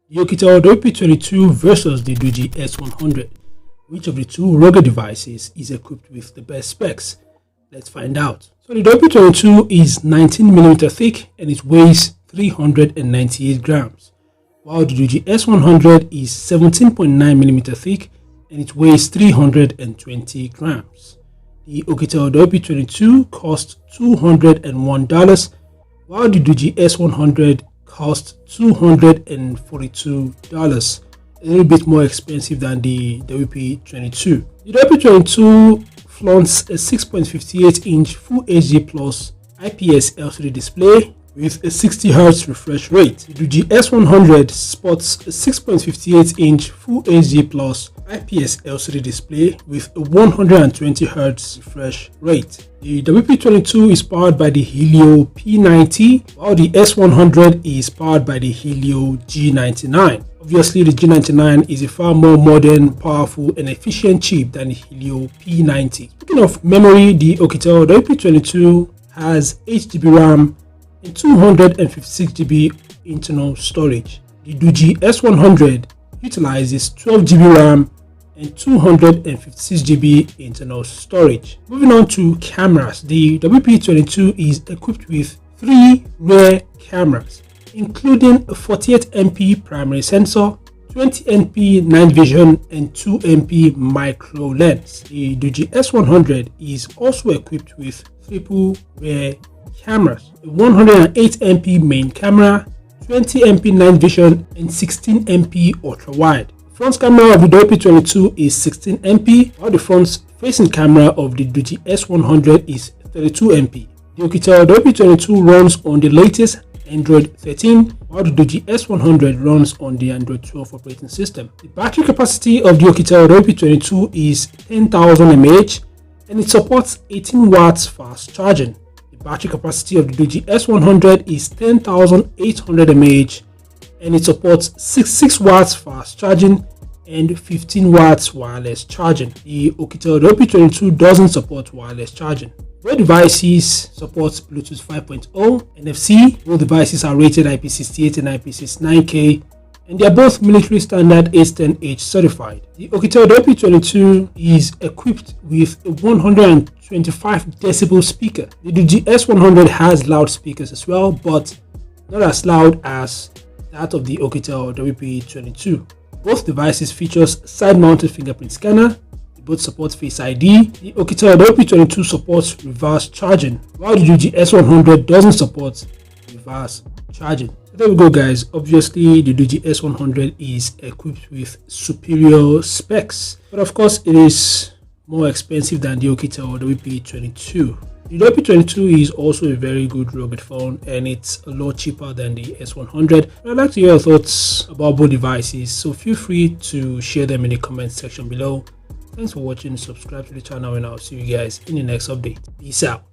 The Oukitel WP22 versus the Doogee S100. Which of the two rugged devices is equipped with the best specs? Let's find out. So the WP22 is 19mm thick and it weighs 398 grams, while the Doogee S100 is 17.9mm thick and it weighs 320 grams. The Oukitel WP22 costs $201, while the Doogee S100 costs $242, a little bit more expensive than the WP22. The WP22 flaunts a 6.58-inch Full HD Plus IPS LCD display with a 60Hz refresh rate. The Doogee S100 sports a 6.58-inch Full HD Plus IPS LCD display with a 120Hz refresh rate. The WP22 is powered by the Helio P90, while the S100 is powered by the Helio G99. Obviously, the G99 is a far more modern, powerful, and efficient chip than the Helio P90. Speaking of memory, the Oukitel WP22 has 8GB RAM and 256GB internal storage. The Doogee S100 utilizes 12GB RAM and 256GB internal storage. Moving on to cameras, the WP22 is equipped with 3 rear cameras, including a 48MP primary sensor, 20MP night vision, and 2MP micro lens. The Doogee S100 is also equipped with triple rear cameras, a 108MP main camera, 20MP night vision, and 16MP ultra wide. The front camera of the WP22 is 16MP, while the front facing camera of the Doogee S100 is 32MP. The Oukitel WP22 runs on the latest Android 13, while the Doogee S100 runs on the Android 12 operating system. The battery capacity of the Oukitel WP22 is 10,000 mAh and it supports 18 watts fast charging. The battery capacity of the Doogee S100 is 10,800 mAh and it supports 6 watts fast charging and 15 watts wireless charging. The Oukitel WP22 doesn't support wireless charging. Both devices support Bluetooth 5.0, NFC. Both devices are rated IP68 and IP69K, and they are both military standard 810H certified. The Oukitel WP22 is equipped with a 125 decibel speaker. The Doogee S100 has loudspeakers as well, but not as loud as that of the Oukitel WP22. Both devices features side-mounted fingerprint scanner. Both support Face ID. The Oukitel WP22 supports reverse charging, while the Doogee S100 doesn't support reverse charging. So there we go, guys. Obviously, the Doogee S100 is equipped with superior specs, but of course, it is more expensive than the Oukitel WP22. The WP22 is also a very good rugged phone and it's a lot cheaper than the S100. I'd like to hear your thoughts about both devices, so feel free to share them in the comment section below. Thanks for watching, subscribe to the channel, and I'll see you guys in the next update. Peace out.